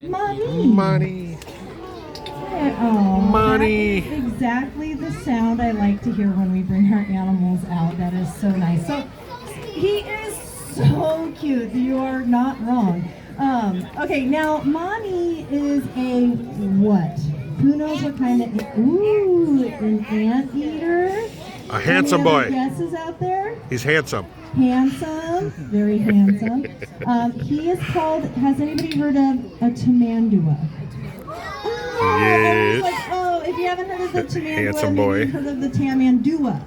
Money. Money. Oh, Money. that is exactly the sound I like to hear when we bring our animals out. That is so nice. So he is so cute. You are not wrong. Okay, now Monty is a what? Who knows what kind of? Ooh, an anteater. A handsome Any other boy. guesses out there? He's handsome. Handsome, very handsome. He is called. Has anybody heard of a Tamandua? Oh, Yes. like, if you haven't heard of the Tamandua, Handsome maybe boy. you've heard of the Tamandua.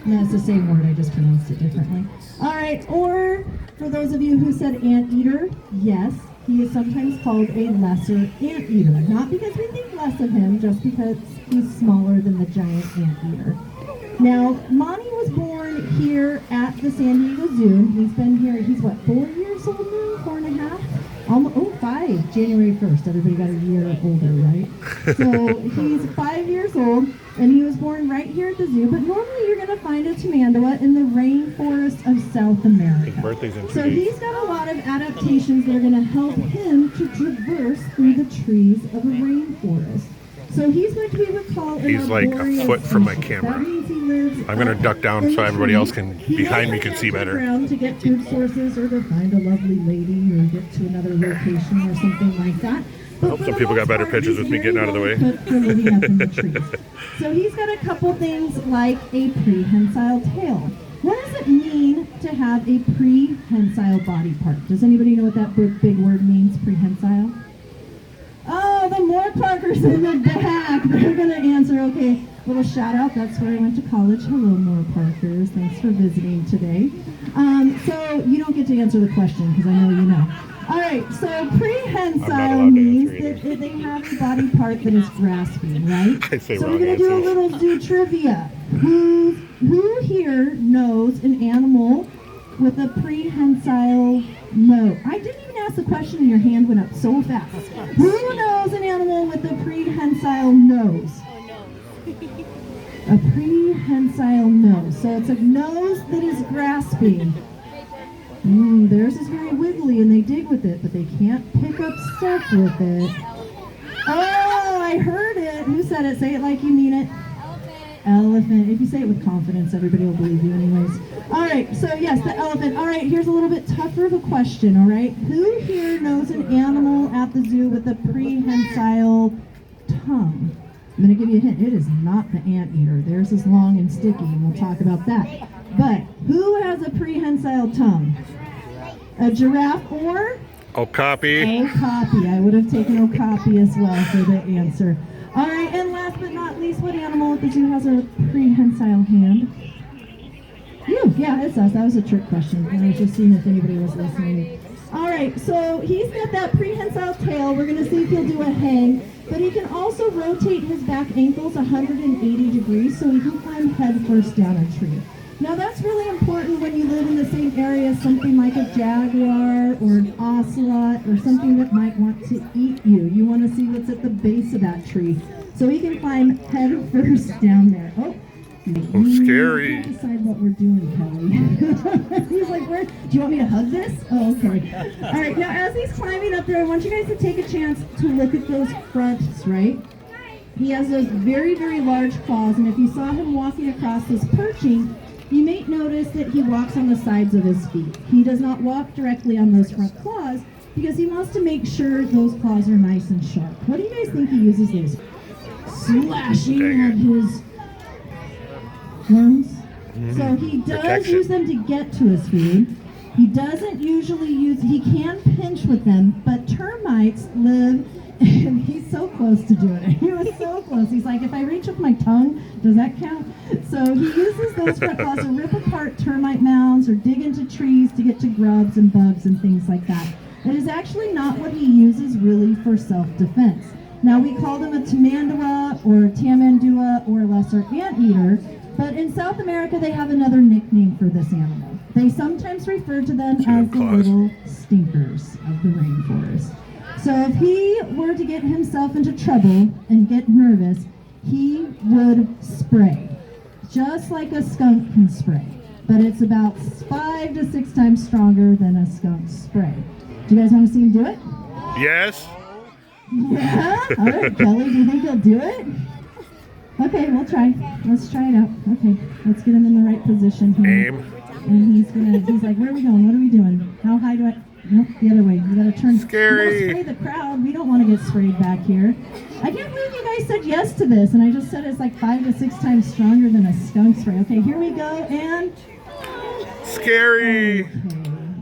No, it's the same word. I just pronounced it differently. All right. Or for those of you who said anteater, yes, he is sometimes called a lesser anteater. Not because we think less of him, just because he's smaller than the giant anteater. Now, Monty was born here at the San Diego Zoo. He's been here, he's what, 4 years old now? 4.5? Almost, 5, January 1st. Everybody got a year older, right? So he's 5 years old, and he was born right here at the zoo. But normally you're going to find a Tamandua in the rainforest of South America. His birthday's in 2 So days. he's got a lot of adaptations that are going to help him to traverse through the trees of a rainforest. So he's going to be what's called an He's like a arboreal foot from my species. camera. That means he lives I'm gonna duck down in so the everybody tree. else can He behind me doesn't can go see to the better. ground to get food sources or to find a lovely lady or get to another location or something like that. But Hope for some the people got most better part, pictures he's with me getting out of the very way. well equipped for living up in the trees. So he's got a couple things like a prehensile tail. What does it mean to have a prehensile body part? Does anybody know what that big word means, prehensile? Oh, the Moore Parkers in the back. They're going to answer. Okay, little shout out. That's where I went to college. Hello, Moore Parkers. Thanks for visiting today. So you don't get to answer the question because I know you know. All right, so prehensile means that they have a body part that is grasping, right? I say So wrong we're going to do a answers. little zoo trivia. Who here knows an animal with a prehensile nose? I didn't even ask the question and your hand went up so fast. Who knows an animal with a prehensile nose? A prehensile nose. So it's a nose that is grasping. Theirs is very wiggly and they dig with it, but they can't pick up stuff with it. Oh, I heard it. Who said it? Say it like you mean it. Elephant. If you say it with confidence, everybody will believe you anyways. All right, so yes, the elephant. All right, here's a little bit tougher of a question, all right? Who here knows an animal at the zoo with a prehensile tongue? I'm going to give you a hint. It is not the anteater. Theirs is long and sticky, and we'll talk about that. But who has a prehensile tongue? A giraffe or? Okapi. Okapi. I would have taken Okapi as well for the answer. All right, and last but not least, what animal at the zoo has a prehensile hand? You. Yeah, it's us. That was a trick question. I was just seeing if anybody was listening. All right, so he's got that prehensile tail. We're going to see if he'll do a hang, but he can also rotate his back ankles 180 degrees so he can climb head first down a tree. Now that's really important when you live in the same area as something like a jaguar or an ocelot or something that might want to eat you. You want to see what's at the base of that tree. So he can climb head first down there. Oh, scary. I can't decide what we're doing, Kelly. He's like, do you want me to hug this? Oh, okay. All right, now as he's climbing up there, I want you guys to take a chance to look at those fronts, right? He has those very, very large claws, and if you saw him walking across this perching, you may notice that he walks on the sides of his feet. He does not walk directly on those front claws because he wants to make sure those claws are nice and sharp. What do you guys think he uses these? Slashing of his arms. So he does Protection. use them to get to his food. He doesn't usually he can pinch with them, but termites live, and he's so close to doing it. He was so close. He's like, if I reach with my tongue, does that count? So he uses those front claws to rip apart termite mounds or dig into trees to get to grubs and bugs and things like that. It is actually not what he uses really for self-defense. Now we call them a Tamandua or Tamandua or lesser anteater, but in South America they have another nickname for this animal. They sometimes refer to them as the little stinkers of the rainforest. So if he were to get himself into trouble and get nervous, he would spray, just like a skunk can spray. But it's about 5 to 6 times stronger than a skunk spray. Do you guys want to see him do it? Yes. Yeah? All right, Kelly, do you think he'll do it? Okay, we'll try. Let's try it out. Okay, let's get him in the right position here. Aim. And he's like, where are we going? What are we doing? How high do I? Nope, the other way. You gotta turn. Scary. You gotta spray the crowd. We don't want to get sprayed back here. I can't believe you guys said yes to this, and I just said it's like 5 to 6 times stronger than a skunk spray. Okay, here we go, and Scary.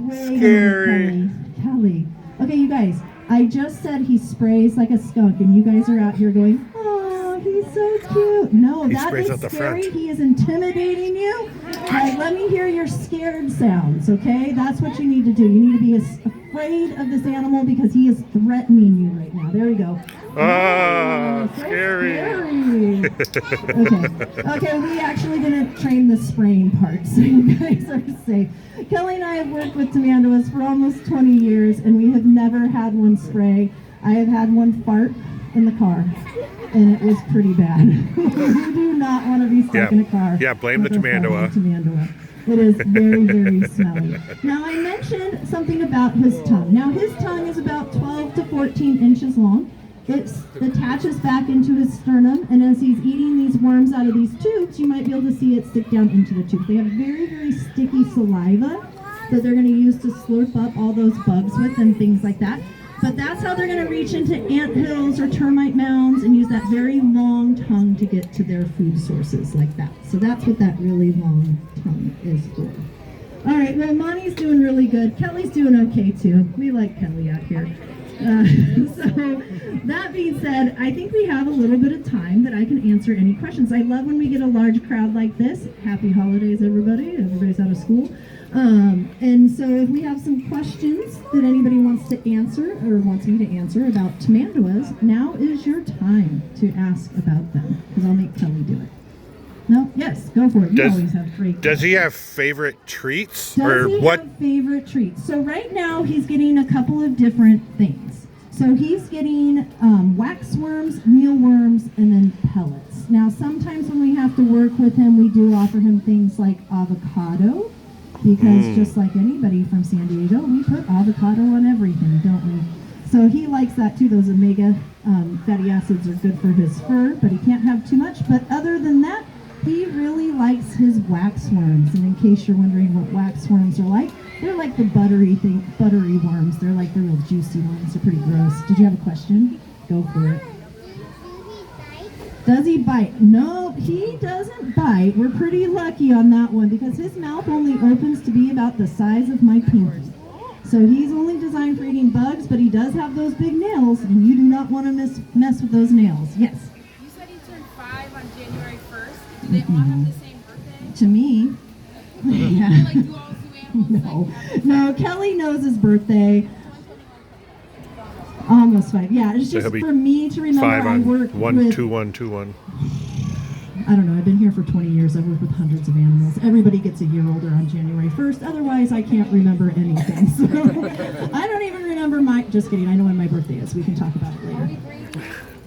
okay. Scary. Kelly. Okay, you guys. I just said he sprays like a skunk, and you guys are out here going, oh, he's so cute. No, He that sprays is out the scary. front. He is intimidating you. Let me hear your scared sounds, okay? That's what you need to do. You need to be afraid of this animal because he is threatening you right now. There we go. Ah, So scary. Okay, we actually didn't train the spraying part, so you guys are safe. Kelly and I have worked with Tamanduas for almost 20 years, and we have never had one spray. I have had one fart in the car, and it was pretty bad. You do not want to be stuck in a car. Yeah, blame the with a Tamandua. Tamandua. It is very, very smelly. Now, I mentioned something about his tongue. Now, his tongue is about 12 to 14 inches long. It attaches back into his sternum, and as he's eating these worms out of these tubes, you might be able to see it stick down into the tube. They have very, very sticky saliva that they're going to use to slurp up all those bugs with and things like that. But that's how they're going to reach into ant hills or termite mounds and use that very long tongue to get to their food sources like that. So that's what that really long tongue is for. All right, well, Monty's doing really good. Kelly's doing okay, too. We like Kelly out here. So that being said, I think we have a little bit of time that I can answer any questions. I love when we get a large crowd like this. Happy holidays, everybody. Everybody's out of school. And so if we have some questions that anybody wants to answer or wants me to answer about Tamanduas, now is your time to ask about them, because I'll make Kelly do it. No? Yes, go for it. You always have great Does he have favorite treats? Does he what? have favorite treats? So right now he's getting a couple of different things. So he's getting wax worms, mealworms, and then pellets. Now sometimes when we have to work with him, we do offer him things like avocado, because just like anybody from San Diego, we put avocado on everything, don't we? So he likes that too. Those omega fatty acids are good for his fur, but he can't have too much. But other than that, he really likes his wax worms. And in case you're wondering what wax worms are like, they're like the buttery worms. They're like the real juicy ones. They're pretty gross. Did you have a question? Go for it. Does he bite? No, he doesn't bite. We're pretty lucky on that one because his mouth only opens to be about the size of my pinky. So he's only designed for eating bugs, but he does have those big nails, and you do not want to mess with those nails. Yes? You said he turned 5 on January 1st. Do they all have the same birthday? To me, yeah. Like, do all zoo animals No, Kelly knows his birthday. Almost 5. Yeah, it's So just he'll be for me to remember. 5 I on work 1, with 2, 1, 2, 1. I don't know, I've been here for 20 years. I've worked with hundreds of animals. Everybody gets a year older on January 1st. Otherwise, I can't remember anything. So I don't even remember just kidding, I know when my birthday is. We can talk about it later.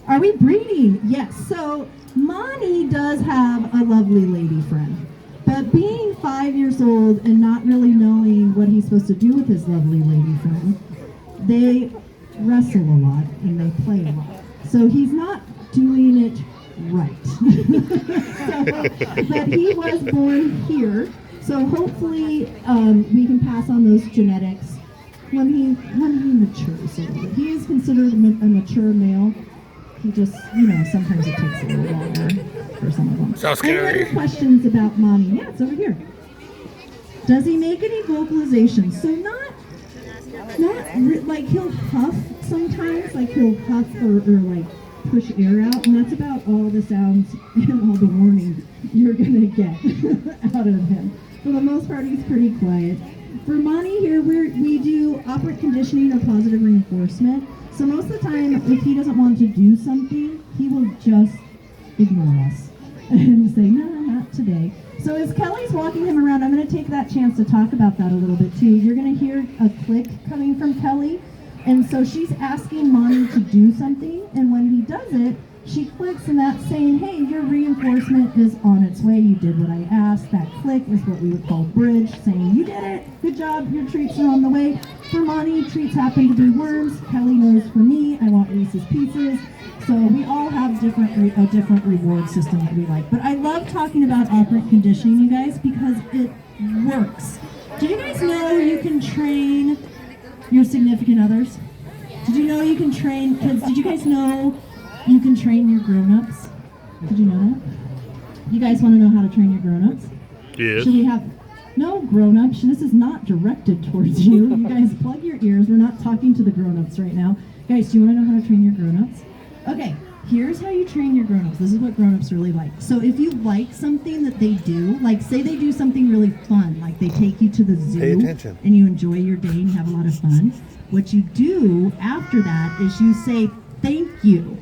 Are we breeding? Yes. So Monty does have a lovely lady friend. But being 5 years old and not really knowing what he's supposed to do with his lovely lady friend, they wrestle a lot and they play a lot. So he's not doing it right. But he was born here, so hopefully we can pass on those genetics when he matures a little bit. He is considered a mature male. He just, sometimes it takes a little longer for some of them. So scary. Any other questions about Monty? Yeah, it's over here. Does he make any vocalizations? So like he'll huff sometimes, like he'll huff or like push air out, and that's about all the sounds and all the warning you're gonna get out of him. For the most part, he's pretty quiet. For Monty here, we do operant conditioning or positive reinforcement. So most of the time, if he doesn't want to do something, he will just ignore us and say, no, not today. So as Kelly's walking him around, I'm going to take that chance to talk about that a little bit too. You're going to hear a click coming from Kelly. And so she's asking Monty to do something. And when he does it, she clicks and that's saying, hey, your reinforcement is on its way. You did what I asked. That click is what we would call bridge, saying you did it. Good job. Your treats are on the way. For Monty, treats happen to be worms. Kelly knows for me, I want Reese's Pieces. So we all have a different reward system that we like. But I love talking about operant conditioning, you guys, because it works. Did you guys know you can train your significant others? Did you know you can train kids? Did you guys know you can train your grown-ups? Did you know that? You guys want to know how to train your grown-ups? Yes. Should we have... No, grown-ups, this is not directed towards you. You guys plug your ears. We're not talking to the grown-ups right now. Guys, do you want to know how to train your grown-ups? Okay, here's how you train your grown-ups. This is what grown-ups really like. So if you like something that they do, like say they do something really fun, like they take you to the zoo Pay attention. and you enjoy your day and you have a lot of fun, what you do after that is you say thank you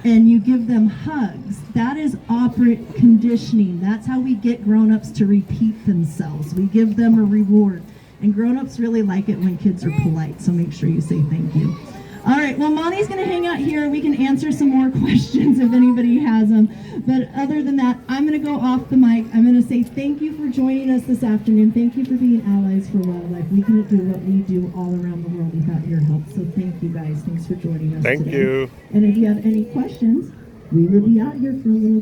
and you give them hugs. That is operant conditioning. That's how we get grown-ups to repeat themselves. We give them a reward. And grown-ups really like it when kids are polite, so make sure you say thank you. All right, well, Monty's going to hang out here. We can answer some more questions if anybody has them. But other than that, I'm going to go off the mic. I'm going to say thank you for joining us this afternoon. Thank you for being allies for wildlife. We couldn't do what we do all around the world without your help. So thank you, guys. Thanks for joining us Thank today. you. And if you have any questions, we will be out here for a little